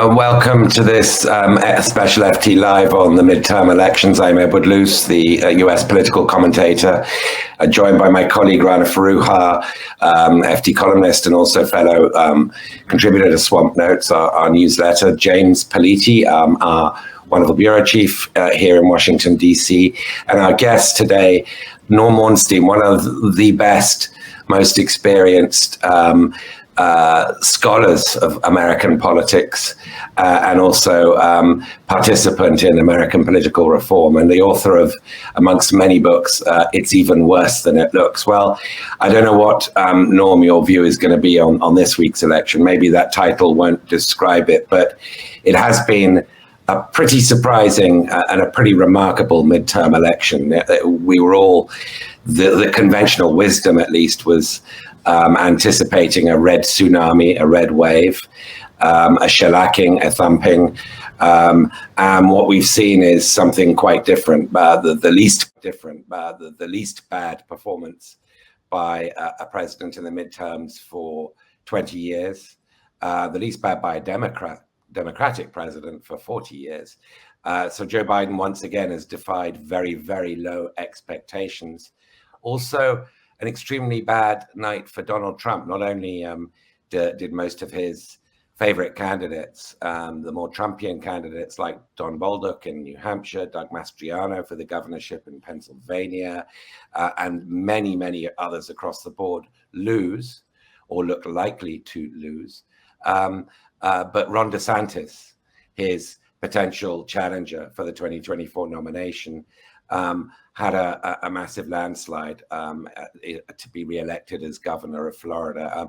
Welcome to this special FT Live on the midterm elections. I'm Edward Luce, the US political commentator, joined by my colleague Rana Foroohar, FT columnist and also fellow contributor to Swamp Notes, our newsletter, James Politi, our wonderful bureau chief here in Washington, D.C., and our guest today, Norm Ornstein, one of the best, most experienced scholars of American politics and also participant in American political reform and the author of, amongst many books, It's Even Worse Than It Looks. Well, I don't know what, Norm, your view is going to be on this week's election. Maybe that title won't describe it, but it has been a pretty surprising and a pretty remarkable midterm election. We were all, the conventional wisdom at least was anticipating a red tsunami, a red wave, a shellacking, a thumping. And what we've seen is something quite different, the least bad performance by a president in the midterms for 20 years, the least bad by a Democratic president for 40 years. So Joe Biden once again has defied very, very low expectations. Also, an extremely bad night for Donald Trump. Not only did most of his favorite candidates, the more Trumpian candidates like Don Bolduc in New Hampshire, Doug Mastriano for the governorship in Pennsylvania, and many, many others across the board lose or look likely to lose. But Ron DeSantis, his potential challenger for the 2024 nomination, had a massive landslide to be re-elected as governor of Florida.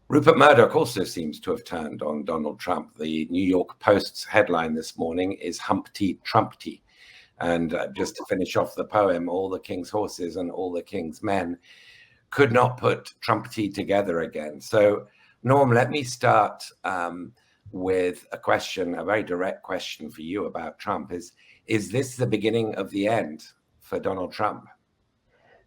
Rupert Murdoch also seems to have turned on Donald Trump. The New York Post's headline this morning is Humpty Trumpty. And just to finish off the poem, all the king's horses and all the king's men could not put Trumpty together again. So, Norm, let me start with a question, a very direct question for you about Trump. Is this the beginning of the end for Donald Trump?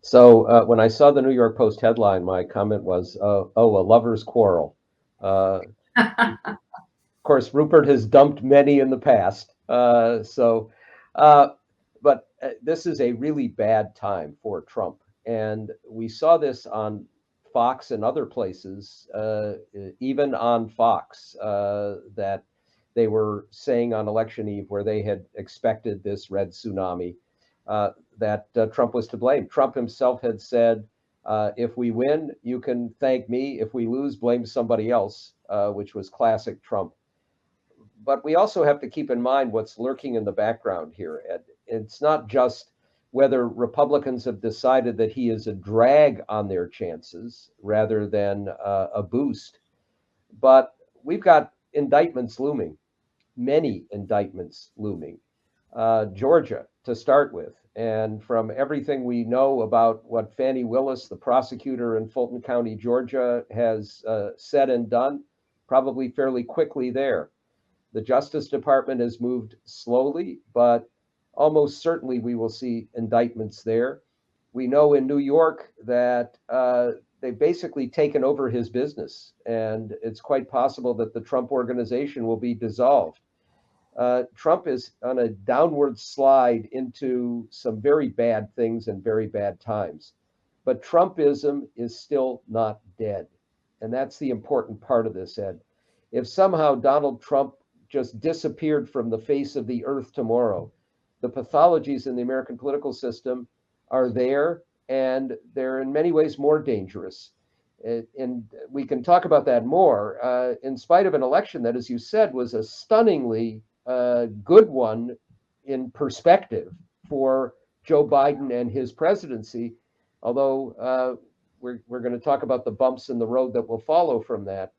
So when I saw the New York Post headline, my comment was, a lover's quarrel. Of course, Rupert has dumped many in the past. But this is a really bad time for Trump. And we saw this on Fox and other places, even on Fox, that they were saying on election eve where they had expected this red tsunami, that Trump was to blame. Trump himself had said, if we win, you can thank me. If we lose, blame somebody else, which was classic Trump. But we also have to keep in mind what's lurking in the background here, Ed. It's not just whether Republicans have decided that he is a drag on their chances rather than a boost, but we've got indictments looming, many indictments looming. Georgia, to start with, and from everything we know about what Fani Willis, the prosecutor in Fulton County, Georgia, has said and done, probably fairly quickly there. The Justice Department has moved slowly, but almost certainly we will see indictments there. We know in New York that they've basically taken over his business, and it's quite possible that the Trump organization will be dissolved. Trump is on a downward slide into some very bad things and very bad times. But Trumpism is still not dead. And that's the important part of this, Ed. If somehow Donald Trump just disappeared from the face of the earth tomorrow, the pathologies in the American political system are there, and they're in many ways more dangerous. And we can talk about that more. In spite of an election that, as you said, was a stunningly good one in perspective for Joe Biden and his presidency, although we're going to talk about the bumps in the road that will follow from that.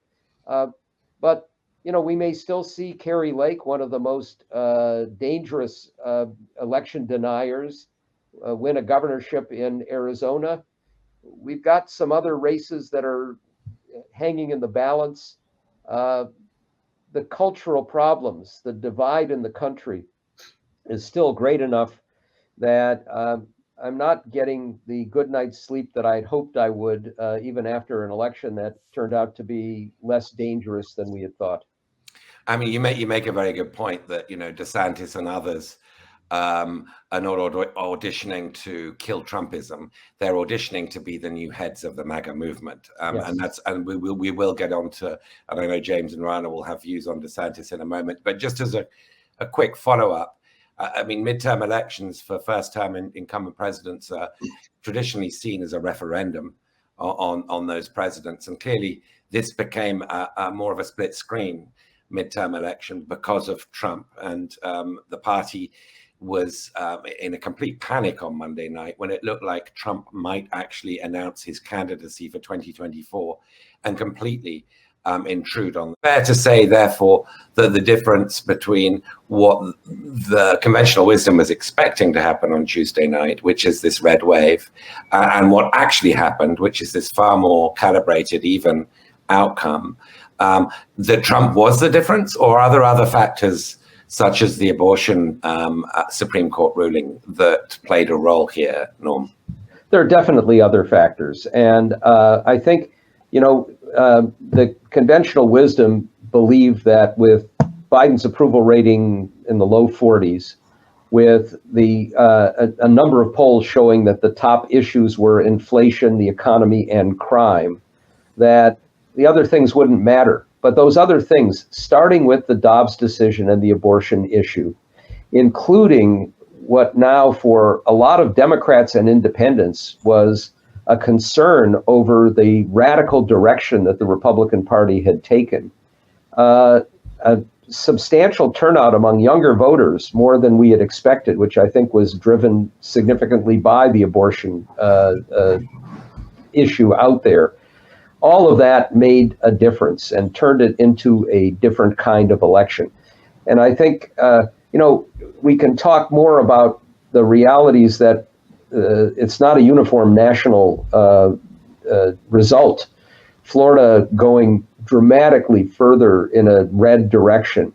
But we may still see Kari Lake, one of the most dangerous election deniers, win a governorship in Arizona. We've got some other races that are hanging in the balance. The cultural problems, the divide in the country is still great enough that I'm not getting the good night's sleep that I'd hoped I would, even after an election that turned out to be less dangerous than we had thought. I mean, you make a very good point that, DeSantis and others are not auditioning to kill Trumpism. They're auditioning to be the new heads of the MAGA movement. Yes. And we will get on to, and I know James and Rana will have views on DeSantis in a moment, but just as a quick follow-up, I mean, midterm elections for first-term incumbent presidents are traditionally seen as a referendum on those presidents. And clearly this became a more of a split screen midterm election because of Trump. And the party was in a complete panic on Monday night when it looked like Trump might actually announce his candidacy for 2024 and completely intrude on. Fair to say, therefore, that the difference between what the conventional wisdom was expecting to happen on Tuesday night, which is this red wave, and what actually happened, which is this far more calibrated, even outcome, that Trump was the difference, or are there other factors such as the abortion Supreme Court ruling that played a role here, Norm? There are definitely other factors. And I think, the conventional wisdom believed that with Biden's approval rating in the low 40s, with a number of polls showing that the top issues were inflation, the economy, and crime, that the other things wouldn't matter. But those other things, starting with the Dobbs decision and the abortion issue, including what now for a lot of Democrats and independents was a concern over the radical direction that the Republican Party had taken. A substantial turnout among younger voters, more than we had expected, which I think was driven significantly by the abortion issue out there. All of that made a difference and turned it into a different kind of election. And I think, we can talk more about the realities that it's not a uniform national result. Florida going dramatically further in a red direction.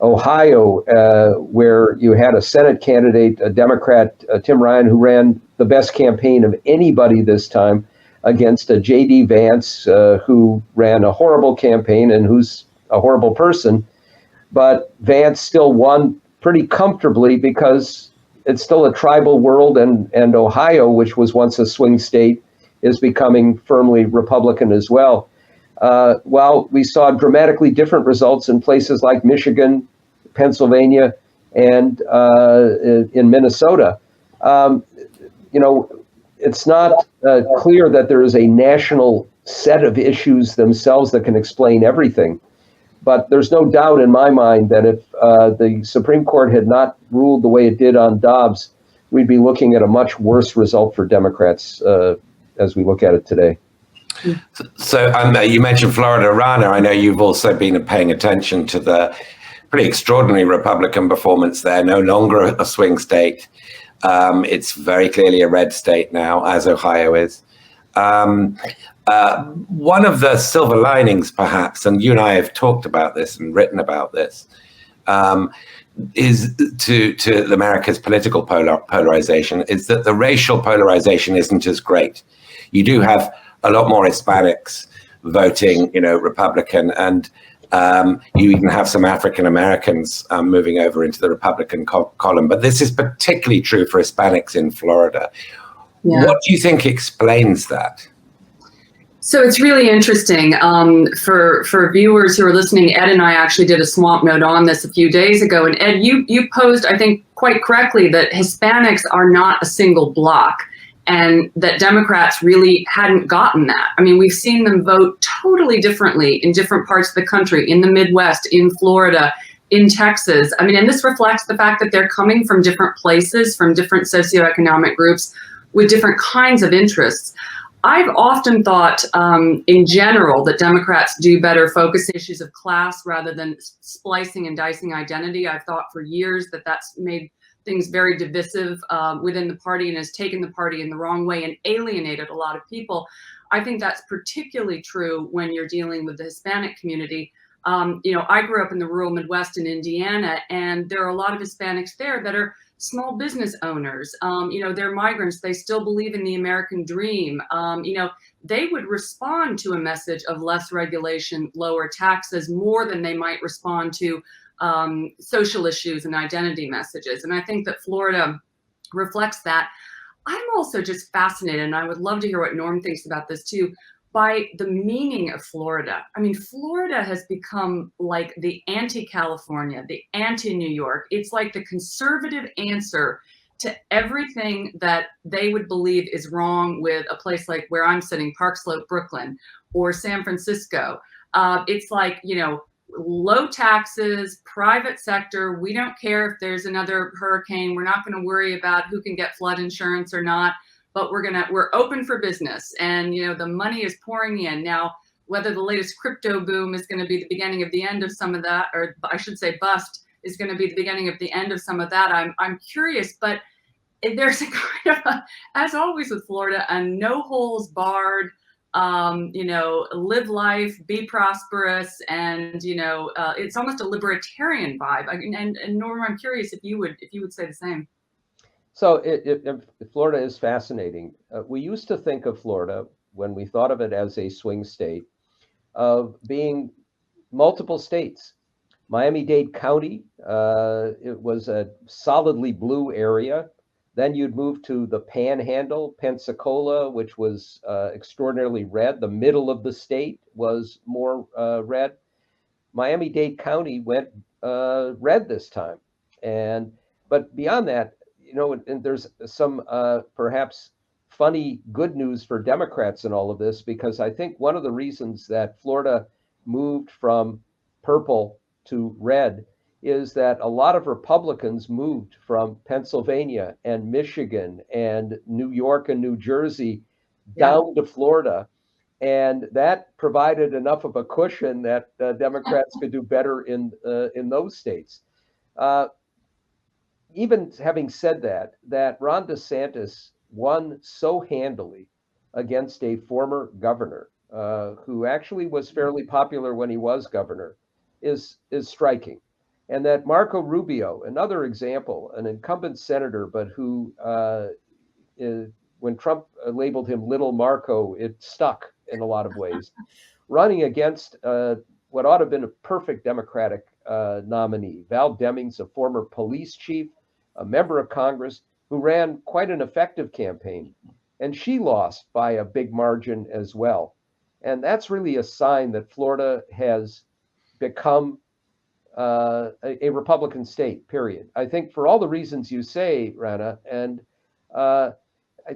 Ohio, where you had a Senate candidate, a Democrat, Tim Ryan, who ran the best campaign of anybody this time against a J.D. Vance, who ran a horrible campaign and who's a horrible person. But Vance still won pretty comfortably because it's still a tribal world, and Ohio, which was once a swing state, is becoming firmly Republican as well. While we saw dramatically different results in places like Michigan, Pennsylvania, and in Minnesota. It's not clear that there is a national set of issues themselves that can explain everything. But there's no doubt in my mind that if the Supreme Court had not ruled the way it did on Dobbs, we'd be looking at a much worse result for Democrats as we look at it today. So you mentioned Florida, Rana. I know you've also been paying attention to the pretty extraordinary Republican performance there. No longer a swing state. It's very clearly a red state now, as Ohio is. One of the silver linings, perhaps, and you and I have talked about this and written about this, is to America's political polarization, is that the racial polarization isn't as great. You do have a lot more Hispanics voting, Republican, and you even have some African Americans moving over into the Republican column. But this is particularly true for Hispanics in Florida. Yeah. What do you think explains that? So it's really interesting for viewers who are listening. Ed and I actually did a swamp note on this a few days ago. And Ed, you posed, I think, quite correctly that Hispanics are not a single block and that Democrats really hadn't gotten that. I mean, we've seen them vote totally differently in different parts of the country, in the Midwest, in Florida, in Texas. I mean, and this reflects the fact that they're coming from different places, from different socioeconomic groups with different kinds of interests. I've often thought, in general, that Democrats do better focus issues of class rather than splicing and dicing identity. I've thought for years that that's made things very divisive within the party and has taken the party in the wrong way and alienated a lot of people. I think that's particularly true when you're dealing with the Hispanic community. I grew up in the rural Midwest in Indiana, and there are a lot of Hispanics there that are small business owners, they're migrants, they still believe in the American dream. They would respond to a message of less regulation, lower taxes, more than they might respond to social issues and identity messages. And I think that Florida reflects that. I'm also just fascinated, and I would love to hear what Norm thinks about this too, by the meaning of Florida. I mean, Florida has become like the anti-California, the anti-New York. It's like the conservative answer to everything that they would believe is wrong with a place like where I'm sitting, Park Slope, Brooklyn, or San Francisco. It's like, low taxes, private sector. We don't care if there's another hurricane. We're not going to worry about who can get flood insurance or not, but we're open for business. And, the money is pouring in. Now, whether the latest crypto boom is going to be the beginning of the end of some of that, or I should say bust is going to be the beginning of the end of some of that, I'm curious, but there's a kind of, as always with Florida, a no holes barred, live life, be prosperous, and it's almost a libertarian vibe. And Norm, I'm curious if you would say the same. So Florida is fascinating. We used to think of Florida, when we thought of it as a swing state, of being multiple states. Miami-Dade County, it was a solidly blue area. Then you'd move to the Panhandle, Pensacola, which was extraordinarily red. The middle of the state was more red. Miami-Dade County went red this time. But beyond that, and there's some perhaps funny good news for Democrats in all of this, because I think one of the reasons that Florida moved from purple to red is that a lot of Republicans moved from Pennsylvania and Michigan and New York and New Jersey down to Florida. And that provided enough of a cushion that Democrats could do better in those states. Even having said that Ron DeSantis won so handily against a former governor who actually was fairly popular when he was governor is striking. And that Marco Rubio, another example, an incumbent senator, but who, when Trump labeled him Little Marco, it stuck in a lot of ways, running against what ought to have been a perfect Democratic nominee. Val Demings, a former police chief, a member of Congress, who ran quite an effective campaign. And she lost by a big margin as well. And that's really a sign that Florida has become a Republican state, period. I think for all the reasons you say, Rana, and I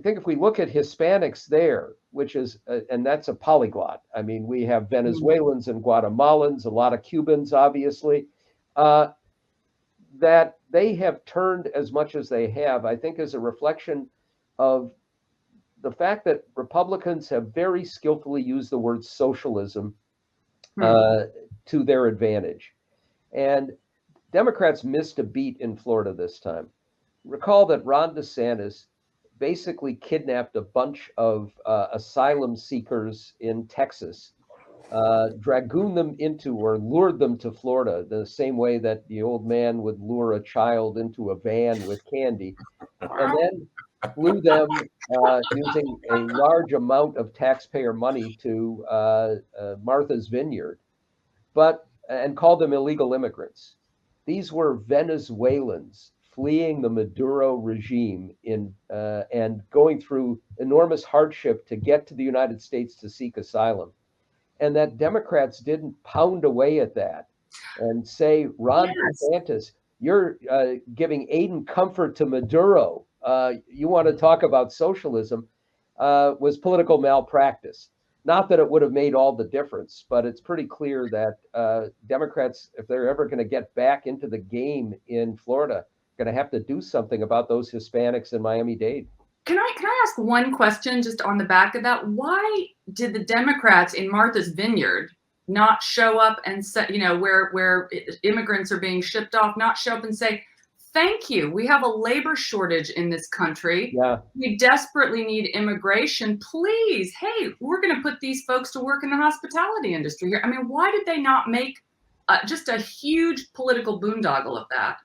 think if we look at Hispanics there, which is, and that's a polyglot. I mean, we have Venezuelans and Guatemalans, a lot of Cubans, obviously, that they have turned as much as they have, I think is a reflection of the fact that Republicans have very skillfully used the word socialism to their advantage. And Democrats missed a beat in Florida this time. Recall that Ron DeSantis basically kidnapped a bunch of asylum seekers in Texas, dragooned them into or lured them to Florida the same way that the old man would lure a child into a van with candy, and then flew them using a large amount of taxpayer money to Martha's Vineyard, and called them illegal immigrants. These were Venezuelans fleeing the Maduro regime and going through enormous hardship to get to the United States to seek asylum. And that Democrats didn't pound away at that and say, Ron DeSantis, you're giving aid and comfort to Maduro. You want to talk about socialism, was political malpractice. Not that it would have made all the difference, but it's pretty clear that Democrats, if they're ever going to get back into the game in Florida, are going to have to do something about those Hispanics in Miami-Dade. Can I ask one question just on the back of that? Why did the Democrats in Martha's Vineyard not show up and say, where immigrants are being shipped off, not show up and say, thank you. We have a labor shortage in this country. Yeah. We desperately need immigration. Please, hey, we're going to put these folks to work in the hospitality industry here. I mean, why did they not make just a huge political boondoggle of that?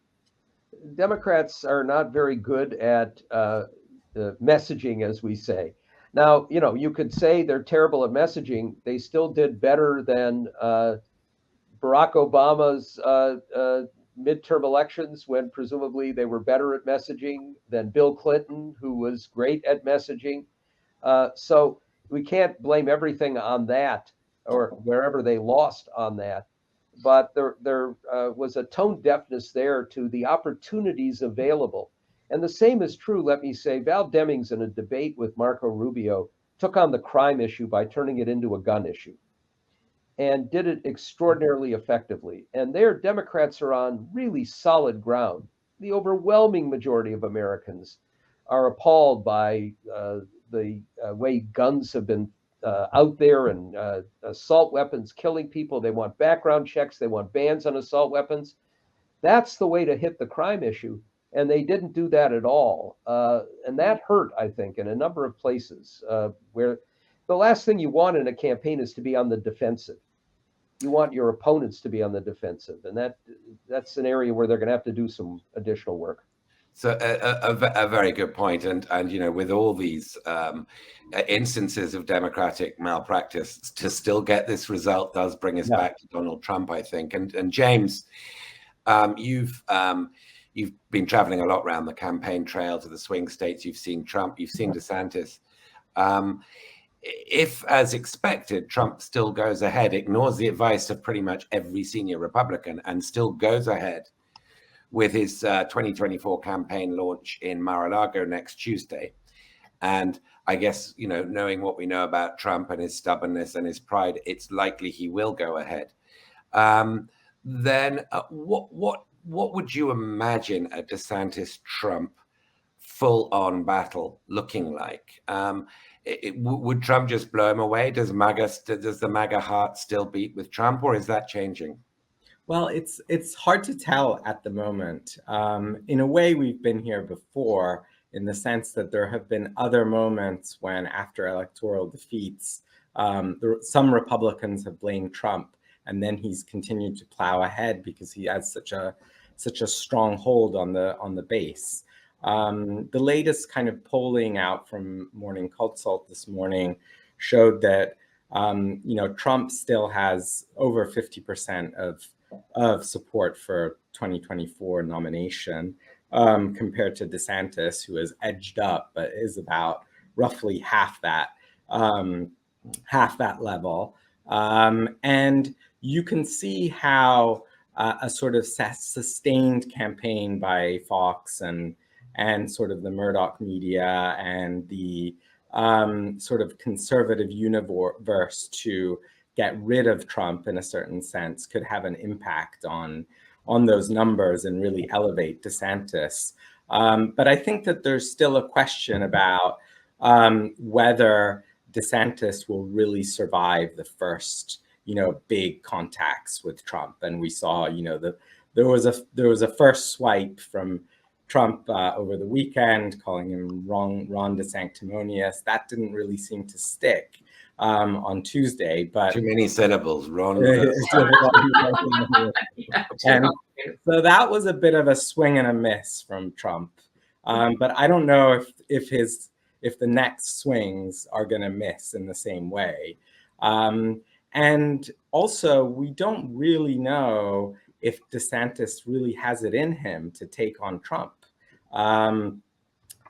Democrats are not very good at messaging, as we say. Now, you could say they're terrible at messaging. They still did better than Barack Obama's midterm elections, when presumably they were better at messaging than Bill Clinton, who was great at messaging. So we can't blame everything on that, or wherever they lost on that. But there was a tone deafness there to the opportunities available. And the same is true, let me say, Val Demings, in a debate with Marco Rubio, took on the crime issue by turning it into a gun issue, and did it extraordinarily effectively. And there, Democrats are on really solid ground. The overwhelming majority of Americans are appalled by the way guns have been out there, and assault weapons killing people. They want background checks. They want bans on assault weapons. That's the way to hit the crime issue. And they didn't do that at all. And that hurt, I think, in a number of places where the last thing you want in a campaign is to be on the defensive. You want your opponents to be on the defensive. And that's an area where they're going to have to do some additional work. So a very good point. And with all these instances of democratic malpractice, to still get this result does bring us back to Donald Trump, I think. And James, you've been traveling a lot around the campaign trail to the swing states. You've seen Trump, you've seen DeSantis. If, as expected, Trump still goes ahead, ignores the advice of pretty much every senior Republican, and still goes ahead with his 2024 campaign launch in Mar-a-Lago next Tuesday. And I guess, knowing what we know about Trump and his stubbornness and his pride, it's likely he will go ahead. Then what would you imagine a DeSantis-Trump full-on battle looking like? Would Trump just blow him away? Does the MAGA heart still beat with Trump, or is that changing? Well, it's hard to tell at the moment. In a way, we've been here before, in the sense that there have been other moments when, after electoral defeats, some Republicans have blamed Trump, and then he's continued to plow ahead because he has such a strong hold on the base. The latest kind of polling out from Morning Consult this morning showed that Trump still has over 50% of support for 2024 nomination, compared to DeSantis, who has edged up but is about roughly half that level. And you can see how a sort of sustained campaign by Fox and sort of the Murdoch media and the sort of conservative universe to get rid of Trump, in a certain sense, could have an impact on those numbers and really elevate DeSantis. But I think that there's still a question about whether DeSantis will really survive the first, big contacts with Trump. And we saw, there was a first swipe from Trump over the weekend, calling him Ron DeSanctimonious. That didn't really seem to stick on Tuesday, but too many syllables, Ron. And so that was a bit of a swing and a miss from Trump. But I don't know if the next swings are going to miss in the same way. And also, we don't really know if DeSantis really has it in him to take on Trump.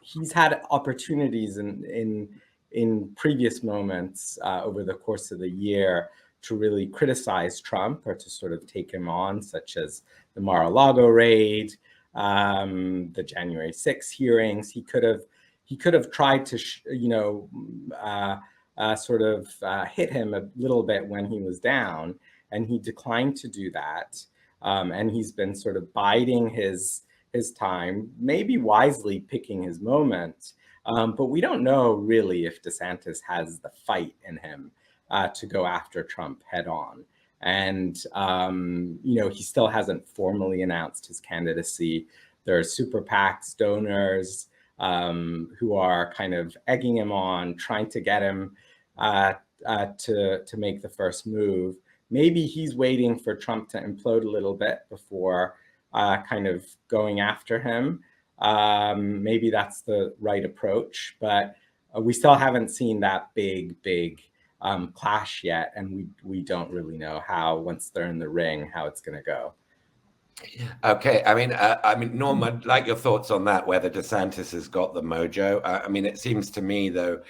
He's had opportunities in previous moments over the course of the year to really criticize Trump or to sort of take him on, such as the Mar-a-Lago raid, the January 6th hearings. He could have tried to, sort of hit him a little bit when he was down, and he declined to do that. And he's been sort of biding his time, maybe wisely picking his moment. But we don't know really if DeSantis has the fight in him to go after Trump head on. And, he still hasn't formally announced his candidacy. There are super PACs, donors who are kind of egging him on, trying to get him to make the first move. Maybe he's waiting for Trump to implode a little bit before kind of going after him. Maybe that's the right approach, but we still haven't seen that big clash yet, and we don't really know how, once they're in the ring, how it's going to go. Okay, I mean, Norm, I'd like your thoughts on that, whether DeSantis has got the mojo. I mean, it seems to me, though,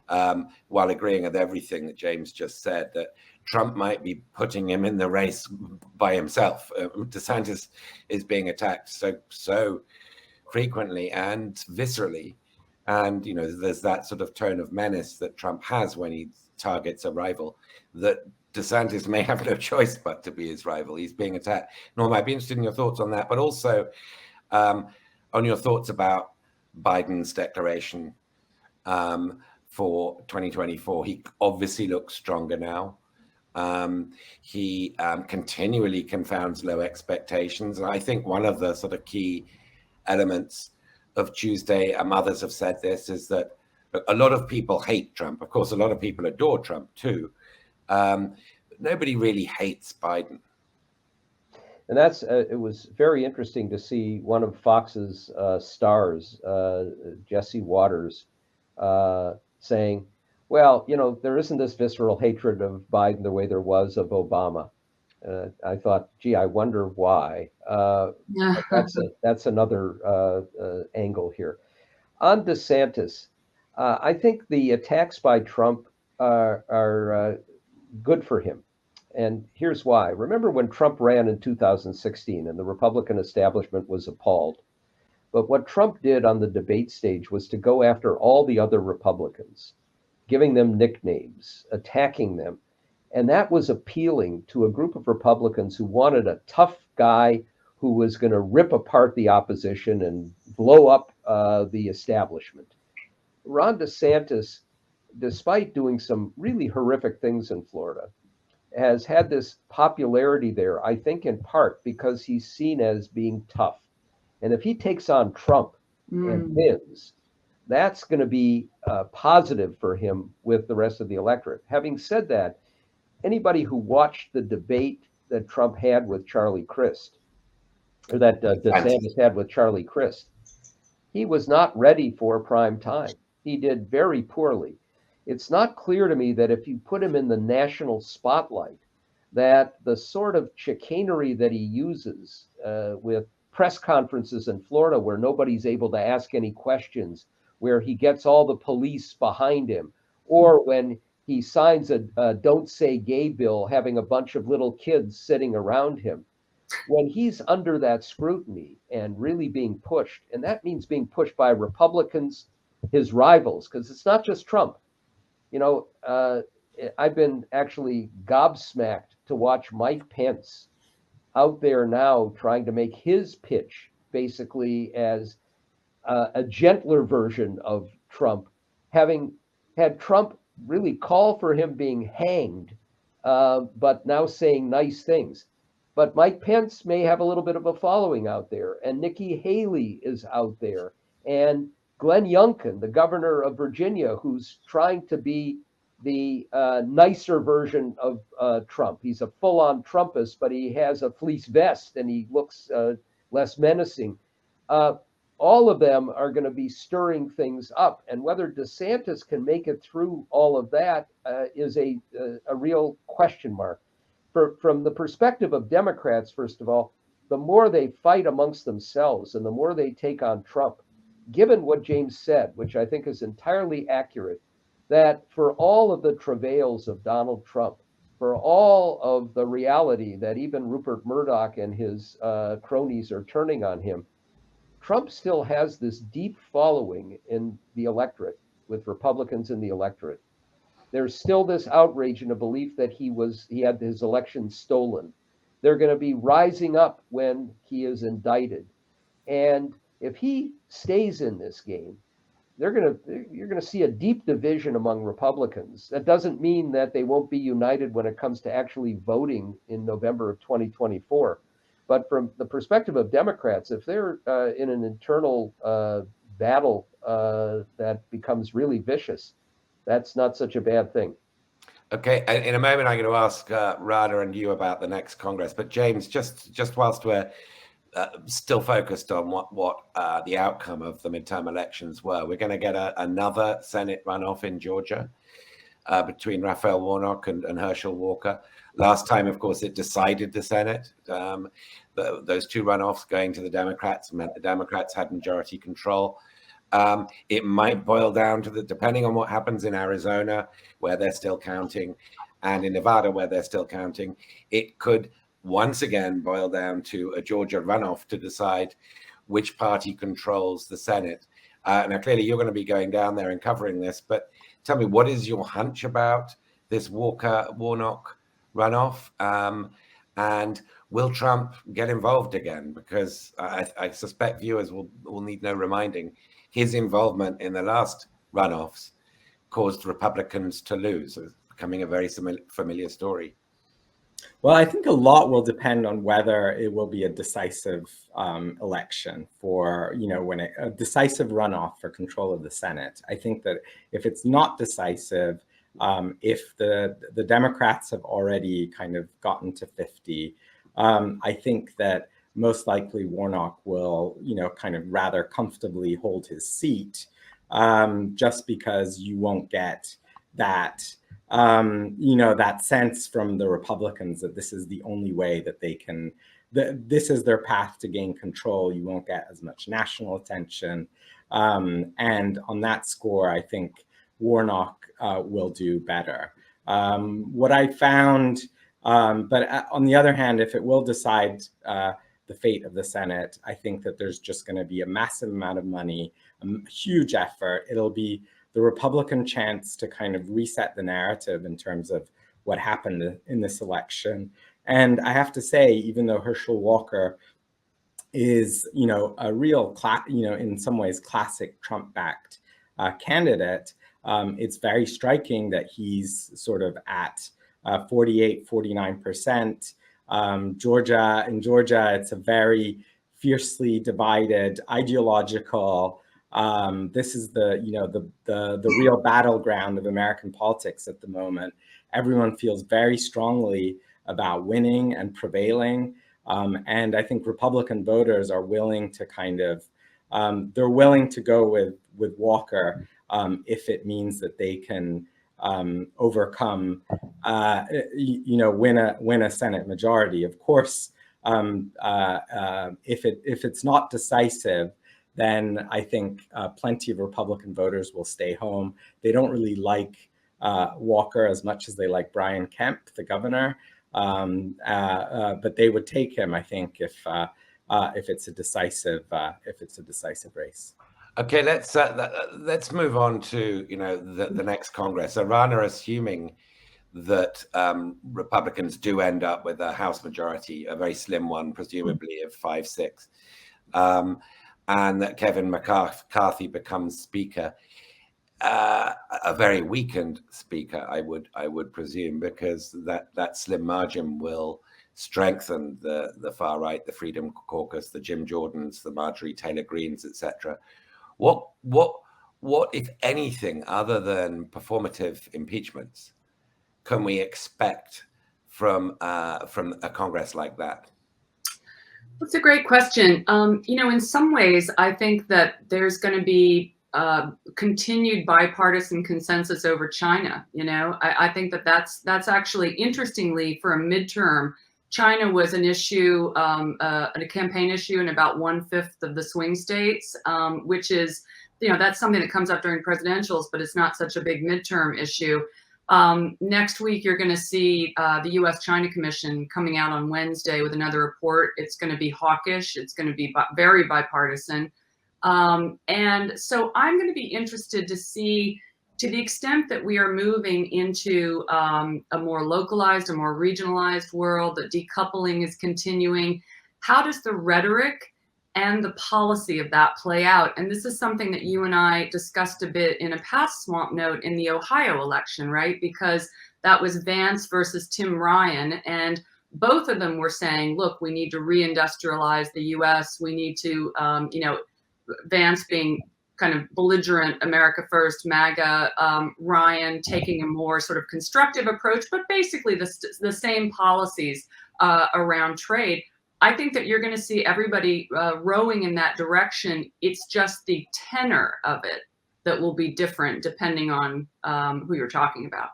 while agreeing with everything that James just said, that Trump might be putting him in the race by himself. DeSantis is being attacked so frequently and viscerally, and there's that sort of tone of menace that Trump has when he targets a rival, that DeSantis may have no choice but to be his rival. He's being attacked. Norm, I'd be interested in your thoughts on that, but also on your thoughts about Biden's declaration for 2024. He obviously looks stronger now. He continually confounds low expectations. And I think one of the sort of key elements of Tuesday, and others have said this, is that a lot of people hate Trump. Of course, a lot of people adore Trump too. Nobody really hates Biden. And that's it was very interesting to see one of Fox's stars, Jesse Waters, saying, well, there isn't this visceral hatred of Biden the way there was of Obama. I thought, gee, I wonder why. That's another angle here. On DeSantis, I think the attacks by Trump are good for him. And here's why. Remember when Trump ran in 2016 and the Republican establishment was appalled? But what Trump did on the debate stage was to go after all the other Republicans, giving them nicknames, attacking them. And that was appealing to a group of Republicans who wanted a tough guy who was going to rip apart the opposition and blow up the establishment. Ron DeSantis, despite doing some really horrific things in Florida, has had this popularity there, I think in part because he's seen as being tough. And if he takes on Trump and wins, that's going to be positive for him with the rest of the electorate. Having said that, anybody who watched the debate that Trump had with Charlie Crist, or that DeSantis had with Charlie Crist, he was not ready for prime time. He did very poorly. It's not clear to me that if you put him in the national spotlight, that the sort of chicanery that he uses with press conferences in Florida where nobody's able to ask any questions, where he gets all the police behind him, or when he signs a Don't Say Gay bill having a bunch of little kids sitting around him, when he's under that scrutiny and really being pushed, and that means being pushed by Republicans, his rivals, because it's not just Trump. I've been actually gobsmacked to watch Mike Pence out there now trying to make his pitch basically as a gentler version of Trump, having had Trump really call for him being hanged, but now saying nice things. But Mike Pence may have a little bit of a following out there, and Nikki Haley is out there, and Glenn Youngkin, the governor of Virginia, who's trying to be the nicer version of Trump. He's a full-on Trumpist, but he has a fleece vest and he looks less menacing. All of them are going to be stirring things up, and whether DeSantis can make it through all of that is a real question mark. From the perspective of Democrats, first of all, the more they fight amongst themselves and the more they take on Trump, given what James said, which I think is entirely accurate, that for all of the travails of Donald Trump, for all of the reality that even Rupert Murdoch and his cronies are turning on him, Trump still has this deep following in the electorate, with Republicans in the electorate. There's still this outrage and a belief that he had his election stolen. They're going to be rising up when he is indicted. And if he stays in this game, you're going to see a deep division among Republicans. That doesn't mean that they won't be united when it comes to actually voting in November of 2024. But from the perspective of Democrats, if they're in an internal battle that becomes really vicious, that's not such a bad thing. Okay, in a moment, I'm going to ask Rada and you about the next Congress. But James, just whilst we're still focused on what the outcome of the midterm elections were. We're going to get another Senate runoff in Georgia between Raphael Warnock and Herschel Walker. Last time, of course, it decided the Senate. Those two runoffs going to the Democrats meant the Democrats had majority control. It might boil down to depending on what happens in Arizona, where they're still counting, and in Nevada, where they're still counting, it could once again boil down to a Georgia runoff to decide which party controls the Senate. Now, clearly, you're going to be going down there and covering this, but tell me, what is your hunch about this Walker-Warnock runoff? And will Trump get involved again? Because I suspect viewers will need no reminding. His involvement in the last runoffs caused Republicans to lose. It's becoming a very familiar story. Well, I think a lot will depend on whether it will be a decisive election for, when a decisive runoff for control of the Senate. I think that if it's not decisive, if the Democrats have already kind of gotten to 50, I think that most likely Warnock will, kind of rather comfortably hold his seat, just because you won't get that, that sense from the Republicans that this is the only way that they can, this is their path to gain control. You won't get as much national attention. And on that score, I think Warnock will do better. What I found, but on the other hand, if it will decide the fate of the Senate, I think that there's just going to be a massive amount of money, a huge effort. It'll be the Republican chance to kind of reset the narrative in terms of what happened in this election. And I have to say, even though Herschel Walker is, a real, in some ways, classic Trump-backed candidate, it's very striking that he's sort of at 48, 49%. In Georgia, it's a very fiercely divided, ideological. This is the real battleground of American politics at the moment. Everyone feels very strongly about winning and prevailing, and I think Republican voters are willing to they're willing to go with Walker if it means that they can overcome, win a Senate majority. Of course, if it's not decisive, then I think plenty of Republican voters will stay home. They don't really like Walker as much as they like Brian Kemp, the governor, but they would take him, I think, if it's a decisive race. Okay, let's move on to the next Congress. Iran are assuming that Republicans do end up with a House majority, a very slim one, presumably of 5-6, and that Kevin McCarthy becomes Speaker, a very weakened Speaker, I would presume, because that slim margin will strengthen the far right, the Freedom Caucus, the Jim Jordans, the Marjorie Taylor Greens, etc. What, if anything, other than performative impeachments, can we expect from a Congress like that? That's a great question. In some ways, I think that there's going to be continued bipartisan consensus over China. I think that's actually, interestingly, for a midterm, China was an issue, a campaign issue in about 1/5 of the swing states, which is, that's something that comes up during presidentials, but it's not such a big midterm issue. Next week, you're going to see the U.S.-China Commission coming out on Wednesday with another report. It's going to be hawkish. It's going to be very bipartisan. And so I'm going to be interested to see, to the extent that we are moving into a more localized, a more regionalized world, that decoupling is continuing, how does the rhetoric and the policy of that play out? And this is something that you and I discussed a bit in a past Swamp Note in the Ohio election, right? Because that was Vance versus Tim Ryan. And both of them were saying, look, we need to reindustrialize the US. We need to, Vance being kind of belligerent, America first, MAGA, Ryan taking a more sort of constructive approach, but basically the same policies around trade. I think that you're going to see everybody rowing in that direction. It's just the tenor of it that will be different depending on who you're talking about.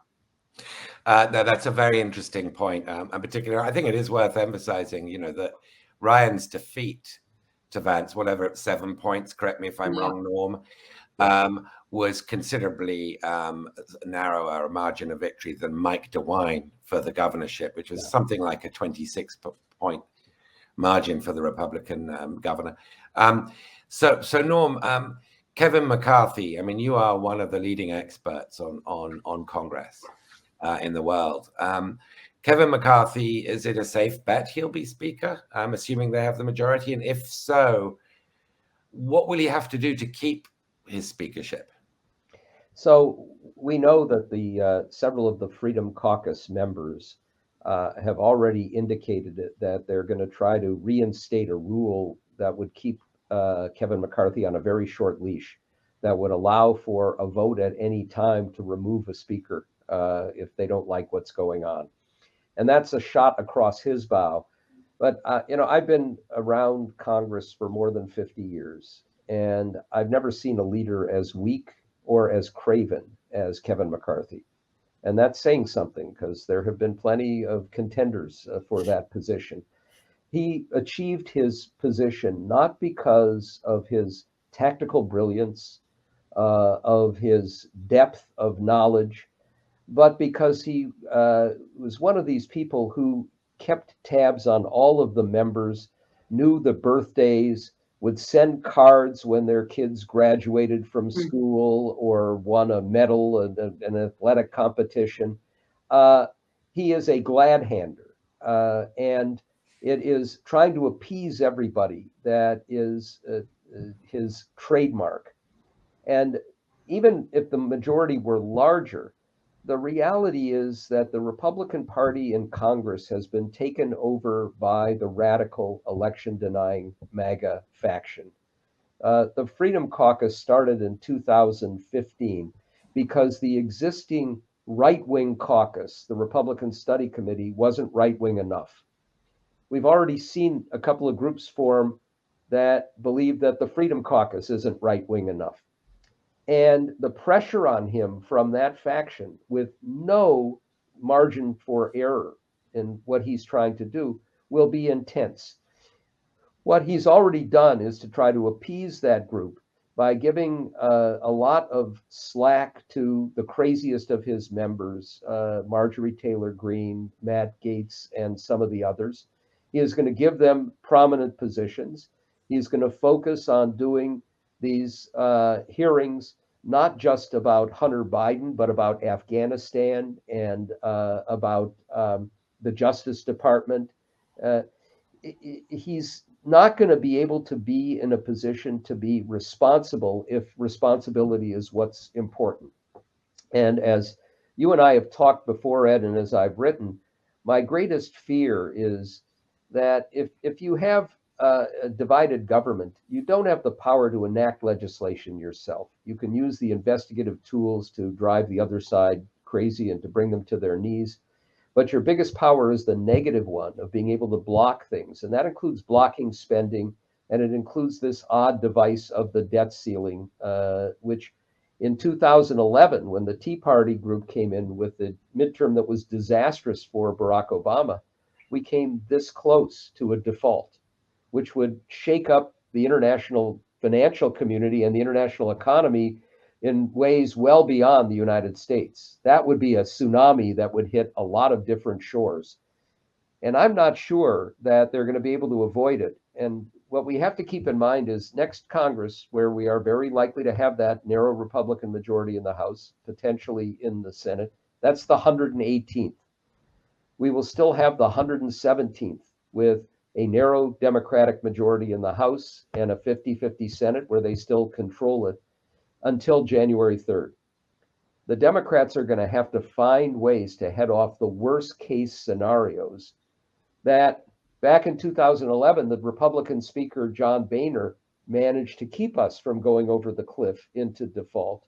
No, that's a very interesting point. In particular, I think it is worth emphasizing, that Ryan's defeat to Vance, whatever, 7 points, correct me if I'm wrong, Norm, was considerably narrower a margin of victory than Mike DeWine for the governorship, which was something like a 26-point margin for the Republican governor. So Norm, Kevin McCarthy, I mean, you are one of the leading experts on Congress in the world. Kevin McCarthy, is it a safe bet he'll be Speaker, assuming they have the majority? And if so, what will he have to do to keep his speakership? So we know that the several of the Freedom Caucus members have already indicated that they're going to try to reinstate a rule that would keep Kevin McCarthy on a very short leash, that would allow for a vote at any time to remove a speaker if they don't like what's going on. And that's a shot across his bow. But, I've been around Congress for more than 50 years, and I've never seen a leader as weak or as craven as Kevin McCarthy. And that's saying something, because there have been plenty of contenders for that position. He achieved his position not because of his tactical brilliance, of his depth of knowledge, but because he was one of these people who kept tabs on all of the members, knew the birthdays, would send cards when their kids graduated from school or won a medal in an athletic competition. He is a glad hander, and it is trying to appease everybody that is his trademark. And even if the majority were larger, the reality is that the Republican Party in Congress has been taken over by the radical election-denying MAGA faction. The Freedom Caucus started in 2015 because the existing right-wing caucus, the Republican Study Committee, wasn't right-wing enough. We've already seen a couple of groups form that believe that the Freedom Caucus isn't right-wing enough. And the pressure on him from that faction, with no margin for error in what he's trying to do, will be intense. What he's already done is to try to appease that group by giving a lot of slack to the craziest of his members, Marjorie Taylor Greene, Matt Gaetz, and some of the others. He is going to give them prominent positions. He's going to focus on doing these hearings, not just about Hunter Biden, but about Afghanistan and about the Justice Department. He's not going to be able to be in a position to be responsible if responsibility is what's important. And as you and I have talked before, Ed, and as I've written, my greatest fear is that if you have a divided government, you don't have the power to enact legislation yourself. You can use the investigative tools to drive the other side crazy and to bring them to their knees. But your biggest power is the negative one of being able to block things. And that includes blocking spending. And it includes this odd device of the debt ceiling, which in 2011, when the Tea Party group came in with the midterm that was disastrous for Barack Obama, we came this close to a default, which would shake up the international financial community and the international economy in ways well beyond the United States. That would be a tsunami that would hit a lot of different shores. And I'm not sure that they're going to be able to avoid it. And what we have to keep in mind is next Congress, where we are very likely to have that narrow Republican majority in the House, potentially in the Senate, that's the 118th. We will still have the 117th with a narrow Democratic majority in the House and a 50-50 Senate where they still control it until January 3rd. The Democrats are going to have to find ways to head off the worst case scenarios that back in 2011, the Republican Speaker, John Boehner, managed to keep us from going over the cliff into default.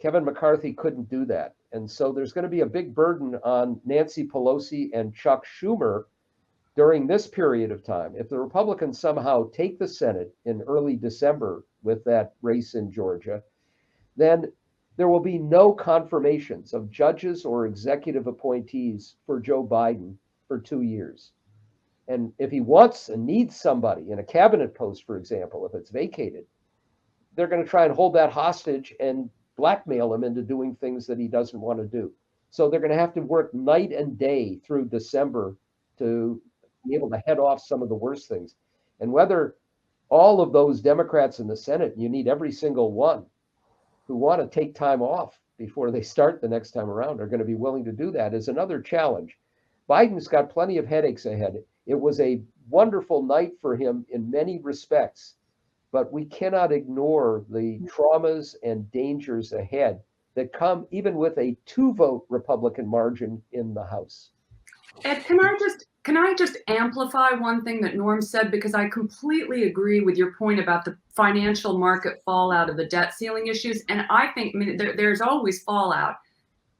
Kevin McCarthy couldn't do that. And so there's going to be a big burden on Nancy Pelosi and Chuck Schumer during this period of time, if the Republicans somehow take the Senate in early December with that race in Georgia, then there will be no confirmations of judges or executive appointees for Joe Biden for 2 years. And if he wants and needs somebody in a cabinet post, for example, if it's vacated, they're going to try and hold that hostage and blackmail him into doing things that he doesn't want to do. So they're going to have to work night and day through December to be able to head off some of the worst things. And whether all of those Democrats in the Senate, you need every single one who want to take time off before they start the next time around, are going to be willing to do that, is another challenge. Biden's got plenty of headaches ahead. It was a wonderful night for him in many respects, but we cannot ignore the traumas and dangers ahead that come even with a 2-vote Republican margin in the House. Ed, can I just amplify one thing that Norm said, because I completely agree with your point about the financial market fallout of the debt ceiling issues, and I think there's always fallout.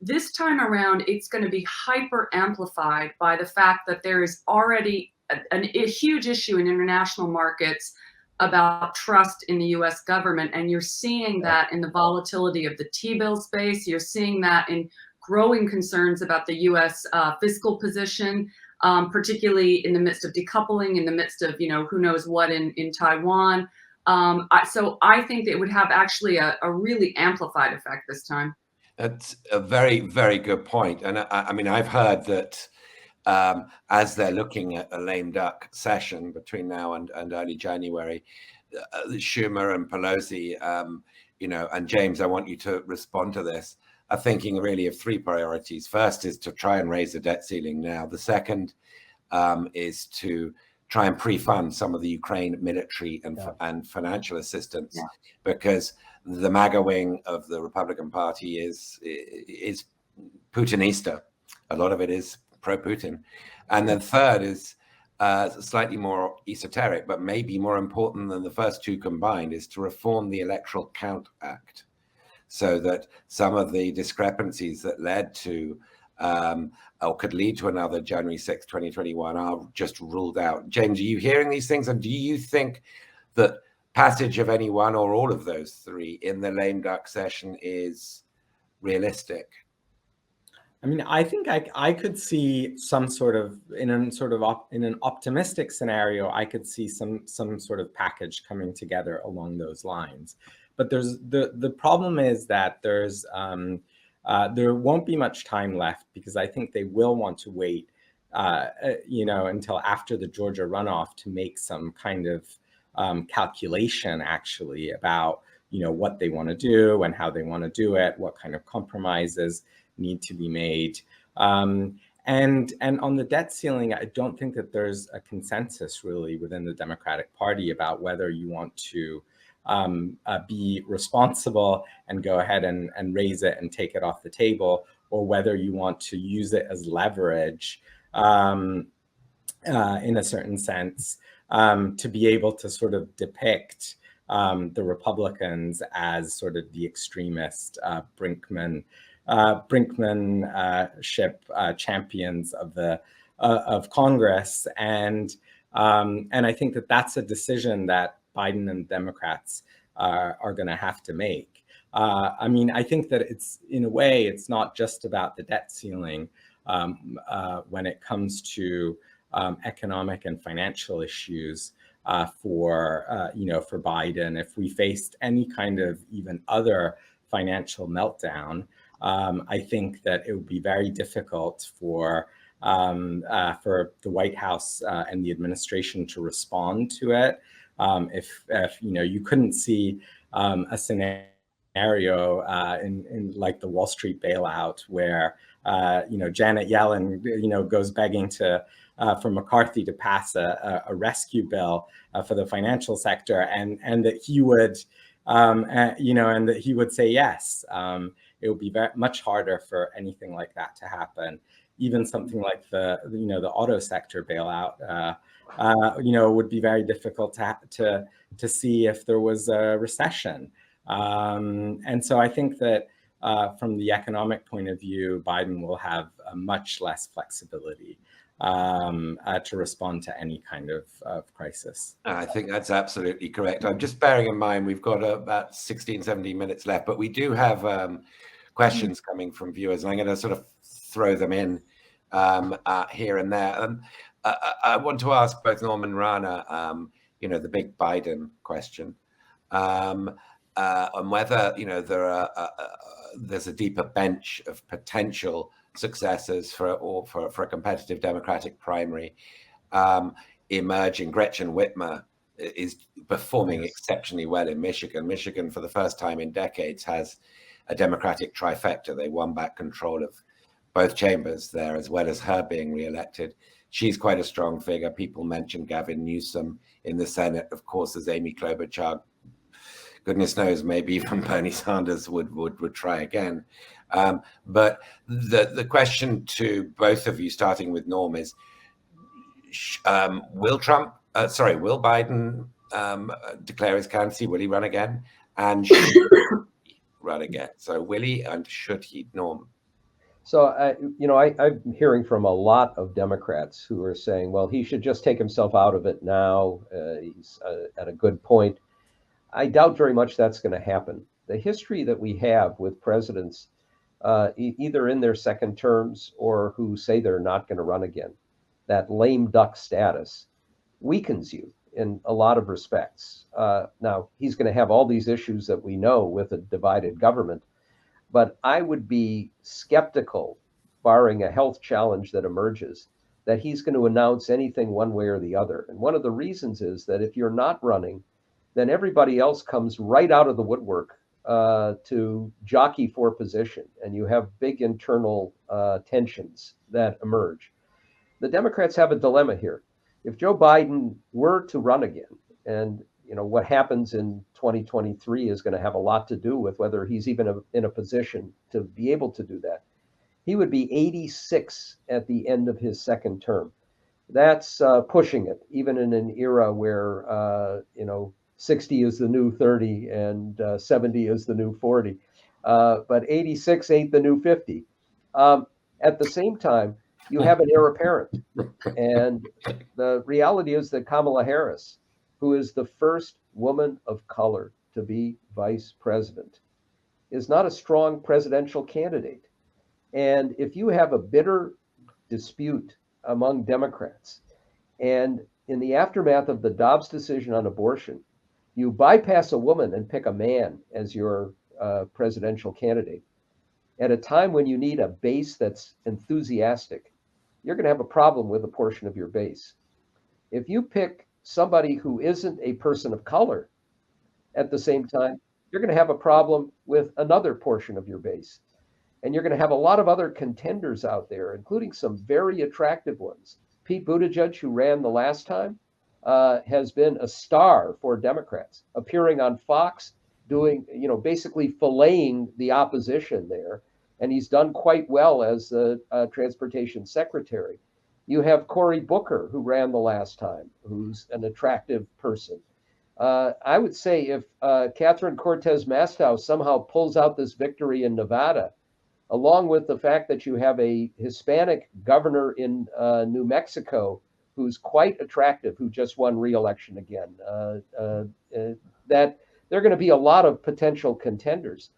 This time around, it's going to be hyper amplified by the fact that there is already a huge issue in international markets about trust in the U.S. government, and you're seeing that in the volatility of the T-bill space. You're seeing that in growing concerns about the U.S. Fiscal position, particularly in the midst of decoupling, in the midst of, who knows what in Taiwan. So I think that it would have actually a really amplified effect this time. That's a very, very good point. And I mean, I've heard that as they're looking at a lame duck session between now and early January, Schumer and Pelosi, and James, I want you to respond to this, are thinking really of 3 priorities. First is to try and raise the debt ceiling now. The second is to try and pre-fund some of the Ukraine military and financial assistance, because the MAGA wing of the Republican Party is Putinista. A lot of it is pro-Putin. And then third is slightly more esoteric, but maybe more important than the first 2 combined, is to reform the Electoral Count Act, so that some of the discrepancies that led to or could lead to another January 6, 2021 are just ruled out. James, are you hearing these things? And do you think that passage of any one or all of those 3 in the lame duck session is realistic? I mean, I think I could see some sort of in an optimistic scenario, I could see some sort of package coming together along those lines. But there's the problem is that there's there won't be much time left, because I think they will want to wait, until after the Georgia runoff to make some kind of calculation actually about what they want to do and how they want to do it, what kind of compromises need to be made. And on the debt ceiling, I don't think that there's a consensus really within the Democratic Party about whether you want to be responsible and go ahead and raise it and take it off the table, or whether you want to use it as leverage in a certain sense to be able to sort of depict the Republicans as sort of the extremist Brinkmanship champions of Congress, and I think that that's a decision that Biden and Democrats are going to have to make. I mean, I think that it's, in a way, it's not just about the debt ceiling when it comes to economic and financial issues for Biden. If we faced any kind of even other financial meltdown, I think that it would be very difficult for the White House and the administration to respond to it. If you couldn't see a scenario in like the Wall Street bailout where Janet Yellen goes begging for McCarthy to pass a rescue bill for the financial sector, and that he would and that he would say yes. It would be much harder for anything like that to happen. Even something like the auto sector bailout would be very difficult to see if there was a recession. And so I think that from the economic point of view, Biden will have much less flexibility to respond to any kind of crisis. I think that's absolutely correct. I'm just bearing in mind we've got about 16, 17 minutes left, but we do have questions coming from viewers, and I'm going to sort of throw them in here and there. I want to ask both Norm and Rana, the big Biden question, on whether there's a deeper bench of potential successors for a competitive Democratic primary emerging. Gretchen Whitmer is performing exceptionally well in Michigan. Michigan, for the first time in decades, has a Democratic trifecta. They won back control of both chambers there, as well as her being reelected. She's quite a strong figure. People mentioned Gavin Newsom in the Senate. Of course, there's Amy Klobuchar. Goodness knows, maybe even Bernie Sanders would try again. But the question to both of you, starting with Norm, is will Biden declare his candidacy? Will he run again? And should he run again? So will he, and should he, Norm? So, I'm hearing from a lot of Democrats who are saying, well, he should just take himself out of it now. He's at a good point. I doubt very much that's going to happen. The history that we have with presidents, either in their second terms or who say they're not going to run again, that lame duck status weakens you in a lot of respects. Now, he's going to have all these issues that we know with a divided government, but I would be skeptical, barring a health challenge that emerges, that he's going to announce anything one way or the other. And one of the reasons is that if you're not running, then everybody else comes right out of the woodwork to jockey for position, and you have big internal tensions that emerge. The Democrats have a dilemma here. If Joe Biden were to run again, and what happens in 2023 is going to have a lot to do with whether he's even in a position to be able to do that. He would be 86 at the end of his second term. That's pushing it, even in an era where 60 is the new 30 and 70 is the new 40. But 86 ain't the new 50. At the same time, you have an heir apparent. And the reality is that Kamala Harris, who is the first woman of color to be vice president, is not a strong presidential candidate. And if you have a bitter dispute among Democrats, and in the aftermath of the Dobbs decision on abortion, you bypass a woman and pick a man as your presidential candidate, at a time when you need a base that's enthusiastic, you're going to have a problem with a portion of your base. If you pick somebody who isn't a person of color at the same time, you're going to have a problem with another portion of your base. And you're going to have a lot of other contenders out there, including some very attractive ones. Pete Buttigieg, who ran the last time, has been a star for Democrats, appearing on Fox, doing, basically filleting the opposition there. And he's done quite well as the transportation secretary. You have Cory Booker, who ran the last time, who's an attractive person. I would say if Catherine Cortez Masto somehow pulls out this victory in Nevada, along with the fact that you have a Hispanic governor in New Mexico who's quite attractive, who just won re-election again, that there are going to be a lot of potential contenders.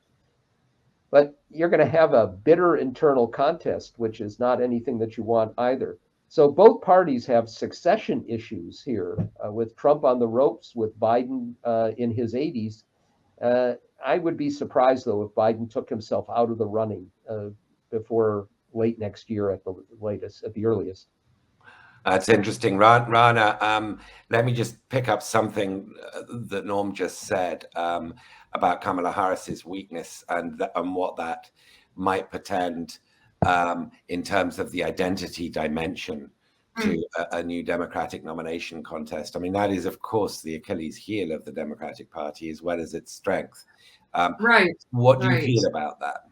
But you're going to have a bitter internal contest, which is not anything that you want either. So both parties have succession issues here, with Trump on the ropes, with Biden in his 80s. I would be surprised, though, if Biden took himself out of the running before late next year at the earliest. That's interesting. Rana, let me just pick up something that Norm just said about Kamala Harris's weakness and what that might portend in terms of the identity dimension to a new Democratic nomination contest. I mean, that is, of course, the Achilles heel of the Democratic Party, as well as its strength. Right. What do you feel about that?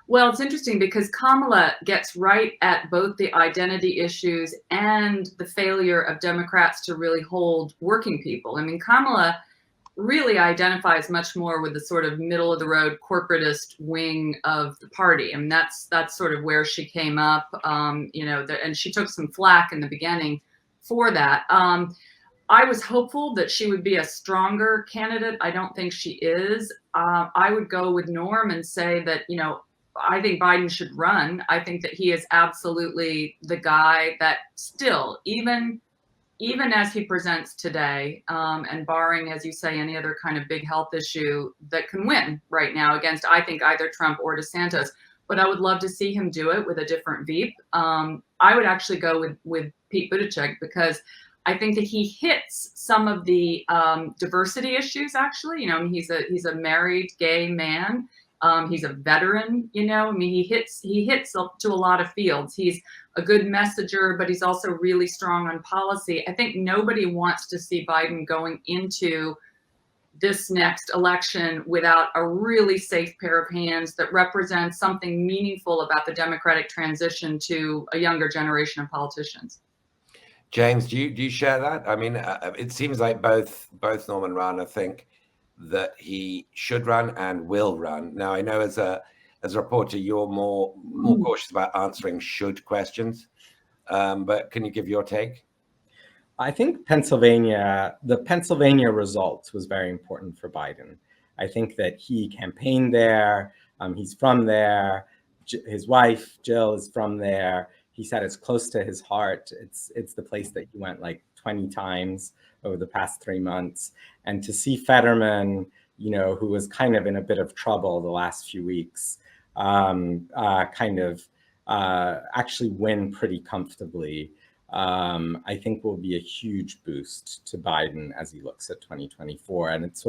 Well, it's interesting because Kamala gets right at both the identity issues and the failure of Democrats to really hold working people. I mean, Kamala really identifies much more with the sort of middle of the road corporatist wing of the party. I mean, that's sort of where she came up, and she took some flack in the beginning for that. I was hopeful that she would be a stronger candidate. I don't think she is. I would go with Norm and say that, I think Biden should run. I think that he is absolutely the guy that still, even as he presents today, and barring, as you say, any other kind of big health issue, that can win right now against, I think, either Trump or DeSantis. But I would love to see him do it with a different Veep. I would actually go with Pete Buttigieg, because I think that he hits some of the diversity issues. Actually, he's a married gay man. He's a veteran. He hits to a lot of fields. He's a good messenger, but he's also really strong on policy. I think nobody wants to see Biden going into this next election without a really safe pair of hands that represents something meaningful about the Democratic transition to a younger generation of politicians. James, do you share that? I mean, it seems like both Norm and Rana think that he should run and will run. Now, I know as a reporter, you're more cautious about answering should questions, but can you give your take? I think the Pennsylvania results was very important for Biden. I think that he campaigned there. He's from there. His wife, Jill, is from there. He said it's close to his heart. It's the place that he went like 20 times over the past 3 months. And to see Fetterman, who was kind of in a bit of trouble the last few weeks, actually win pretty comfortably, I think will be a huge boost to Biden as he looks at 2024. And it's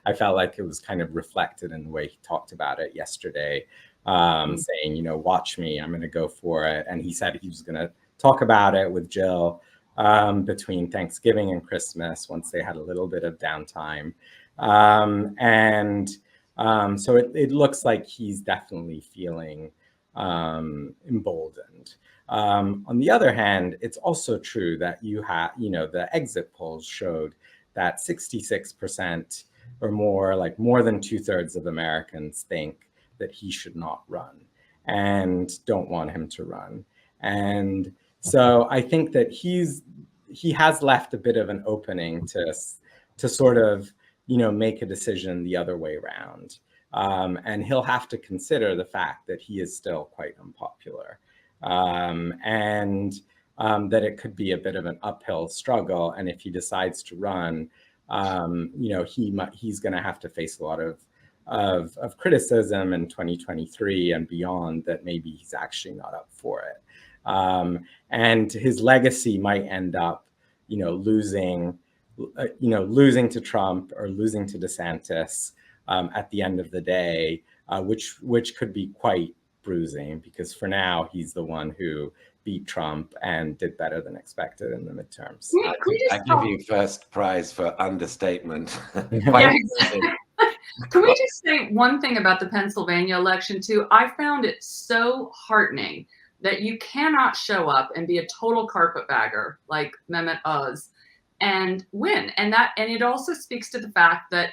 I felt like it was kind of reflected in the way he talked about it yesterday, saying, watch me, I'm going to go for it. And he said he was going to talk about it with Jill between Thanksgiving and Christmas, once they had a little bit of downtime. So it looks like he's definitely feeling emboldened. On the other hand, it's also true that the exit polls showed that 66% or more, like more than 2/3 of Americans, think that he should not run and don't want him to run. And so I think that he has left a bit of an opening to sort of, make a decision the other way around. And he'll have to consider the fact that he is still quite unpopular, and that it could be a bit of an uphill struggle. And if he decides to run, he's going to have to face a lot of criticism in 2023 and beyond, that maybe he's actually not up for it. And his legacy might end up, losing to Trump or losing to DeSantis at the end of the day, which could be quite bruising, because for now he's the one who beat Trump and did better than expected in the midterms. I give you first prize for understatement. Can we just say one thing about the Pennsylvania election too? I found it so heartening that you cannot show up and be a total carpetbagger like Mehmet Oz and win. And it also speaks to the fact that,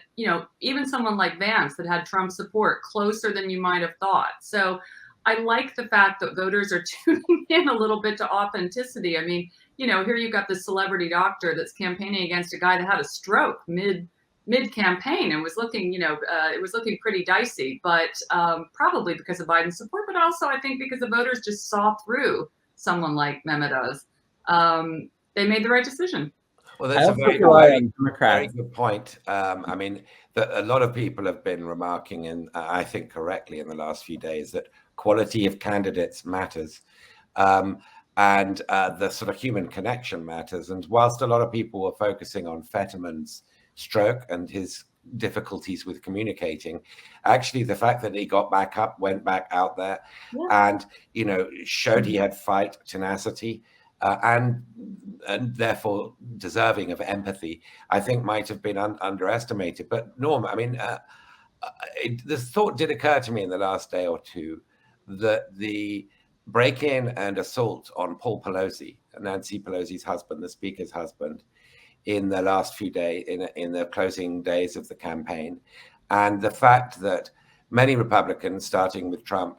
even someone like Vance that had Trump support closer than you might have thought. So I like the fact that voters are tuning in a little bit to authenticity. I mean, here you've got this celebrity doctor that's campaigning against a guy that had a stroke mid campaign and was looking, it was looking pretty dicey, but probably because of Biden's support, but also I think because the voters just saw through someone like Mehmet Oz. They made the right decision. Well, that's a very good point. I mean, a lot of people have been remarking, and I think correctly in the last few days, that quality of candidates matters, and the sort of human connection matters. And whilst a lot of people were focusing on Fetterman's stroke and his difficulties with communicating, actually the fact that he got back up, went back out there, and showed he had fight tenacity, and therefore deserving of empathy, I think might have been underestimated. But Norm, I mean, this thought did occur to me in the last day or two, that the break-in and assault on Paul Pelosi, Nancy Pelosi's husband, the Speaker's husband, in the last few days, in the closing days of the campaign, and the fact that many Republicans, starting with Trump,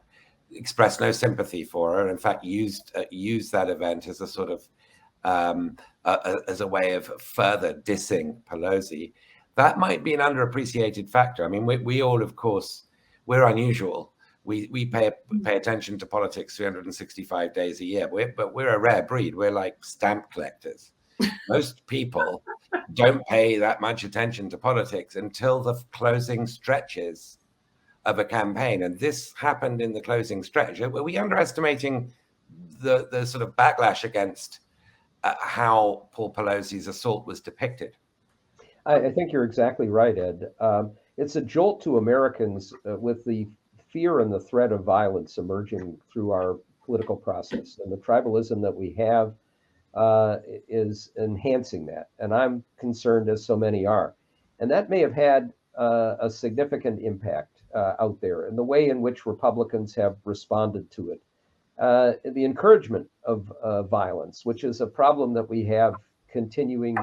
expressed no sympathy for her, and in fact used that event as a sort of as a way of further dissing Pelosi. That might be an underappreciated factor. I mean, we all, of course, we're unusual. We pay attention to politics 365 days a year, but we're a rare breed. We're like stamp collectors. Most people don't pay that much attention to politics until the closing stretches of a campaign. And this happened in the closing stretch. Were we underestimating the sort of backlash against how Paul Pelosi's assault was depicted? I think you're exactly right, Ed. It's a jolt to Americans with the fear and the threat of violence emerging through our political process. And the tribalism that we have is enhancing that. And I'm concerned, as so many are. And that may have had a significant impact out there in the way in which Republicans have responded to it. The encouragement of violence, which is a problem that we have continuing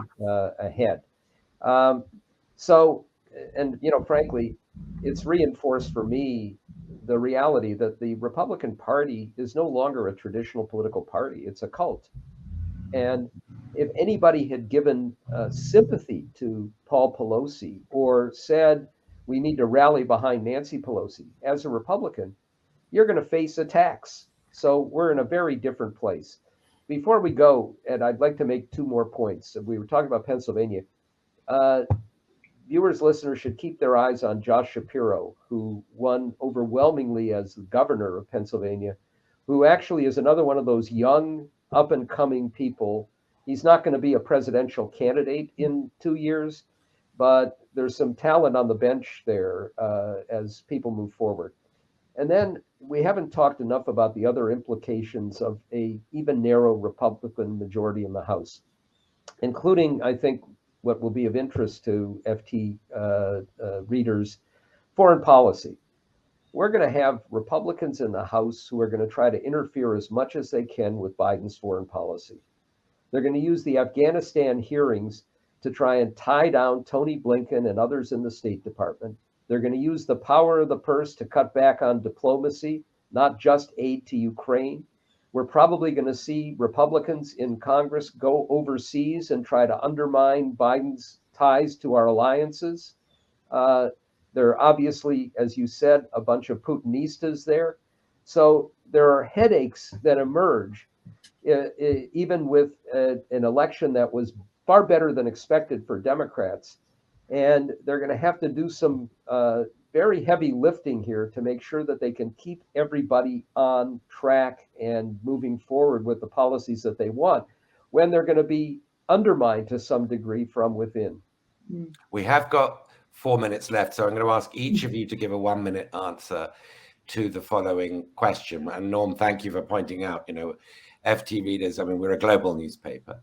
ahead. And frankly, it's reinforced for me the reality that the Republican Party is no longer a traditional political party. It's a cult. And if anybody had given sympathy to Paul Pelosi or said we need to rally behind Nancy Pelosi as a Republican, you're going to face attacks. So we're in a very different place. Before we go, and I'd like to make two more points. We were talking about Pennsylvania. Viewers, listeners should keep their eyes on Josh Shapiro, who won overwhelmingly as the governor of Pennsylvania, who actually is another one of those young, up-and-coming people. He's not going to be a presidential candidate in 2 years, but there's some talent on the bench there as people move forward. And then we haven't talked enough about the other implications of a even narrow Republican majority in the House, including, I think, what will be of interest to FT readers, foreign policy. We're going to have Republicans in the House who are going to try to interfere as much as they can with Biden's foreign policy. They're going to use the Afghanistan hearings to try and tie down Tony Blinken and others in the State Department. They're going to use the power of the purse to cut back on diplomacy, not just aid to Ukraine. We're probably going to see Republicans in Congress go overseas and try to undermine Biden's ties to our alliances. There are obviously, as you said, a bunch of Putinistas there. So there are headaches that emerge, even with an election that was far better than expected for Democrats. And they're going to have to do some very heavy lifting here to make sure that they can keep everybody on track and moving forward with the policies that they want when they're going to be undermined to some degree from within. We have got 4 minutes left, so I'm going to ask each of you to give a 1 minute answer to the following question. And Norm, thank you for pointing out, FT readers, I mean, we're a global newspaper.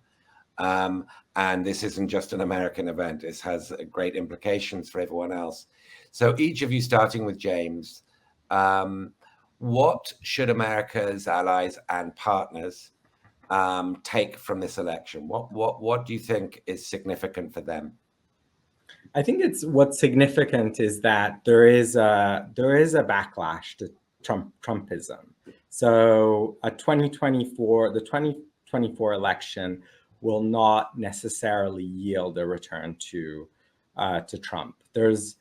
And this isn't just an American event. This has great implications for everyone else. So each of you, starting with James, what should America's allies and partners take from this election? What do you think is significant for them? I think what's significant is that there is a backlash to Trumpism. So the 2024 election will not necessarily yield a return to Trump. There's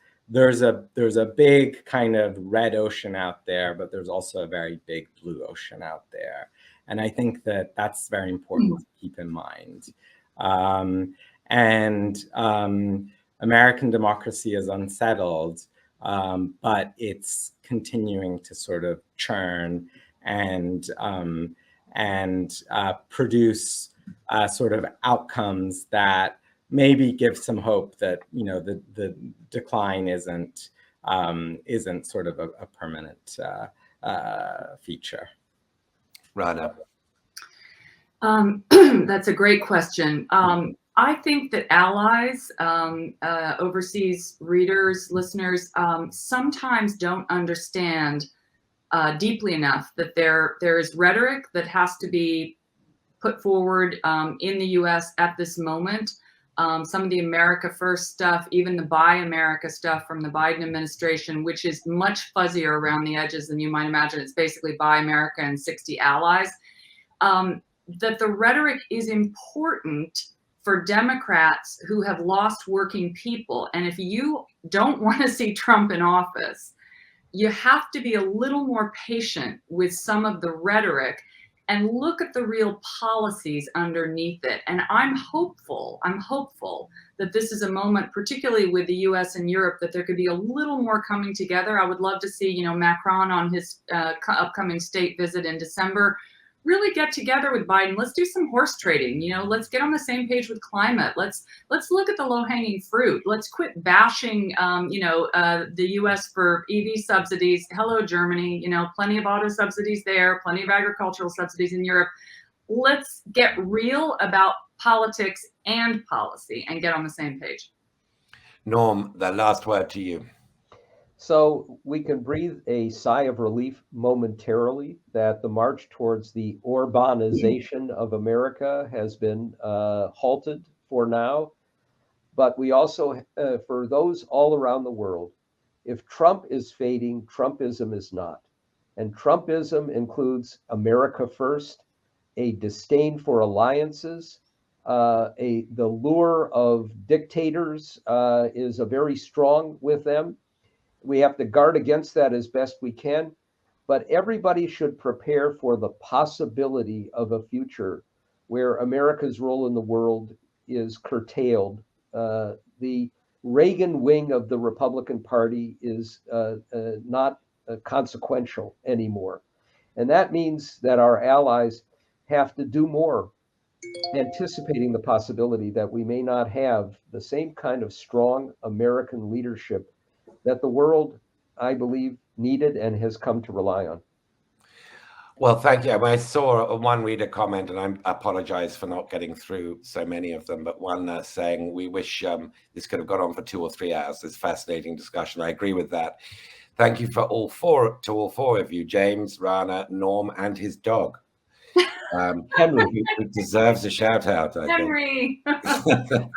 a big kind of red ocean out there, but there's also a very big blue ocean out there, and I think that's very important to keep in mind. American democracy is unsettled, but it's continuing to sort of churn and produce sort of outcomes that maybe give some hope that the decline isn't sort of a permanent feature. Rana. That's a great question. I think that allies, overseas readers, listeners, sometimes don't understand deeply enough that there is rhetoric that has to be put forward in the U.S. at this moment some of the America First stuff, even the Buy America stuff from the Biden administration, which is much fuzzier around the edges than you might imagine. It's basically Buy America and 60 allies. That the rhetoric is important for Democrats who have lost working people. And if you don't want to see Trump in office, you have to be a little more patient with some of the rhetoric and look at the real policies underneath it. And I'm hopeful that this is a moment, particularly with the US and Europe, that there could be a little more coming together. I would love to see, Macron on his upcoming state visit in December, really get together with Biden. Let's do some horse trading. Let's get on the same page with climate. Let's look at the low-hanging fruit. Let's quit bashing, the U.S. for EV subsidies. Hello, Germany. Plenty of auto subsidies there. Plenty of agricultural subsidies in Europe. Let's get real about politics and policy and get on the same page. Norm, the last word to you. So we can breathe a sigh of relief momentarily that the march towards the Orbanization of America has been halted for now. But we also, for those all around the world, if Trump is fading, Trumpism is not. And Trumpism includes America First, a disdain for alliances, the lure of dictators is a very strong with them. We have to guard against that as best we can, but everybody should prepare for the possibility of a future where America's role in the world is curtailed. The Reagan wing of the Republican Party is not consequential anymore. And that means that our allies have to do more, anticipating the possibility that we may not have the same kind of strong American leadership that the world, I believe, needed and has come to rely on. Well, thank you. I saw one reader comment, and I apologize for not getting through so many of them, but one saying, we wish this could have gone on for 2 or 3 hours, this fascinating discussion. I agree with that. Thank you to all four of you, James, Rana, Norm, and his dog. Henry, who deserves a shout out, I Henry. think.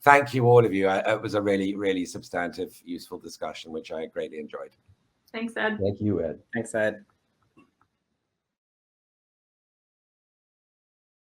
Thank you, all of you. It was a really, really substantive, useful discussion, which I greatly enjoyed. Thanks, Ed. Thank you, Ed. Thanks, Ed.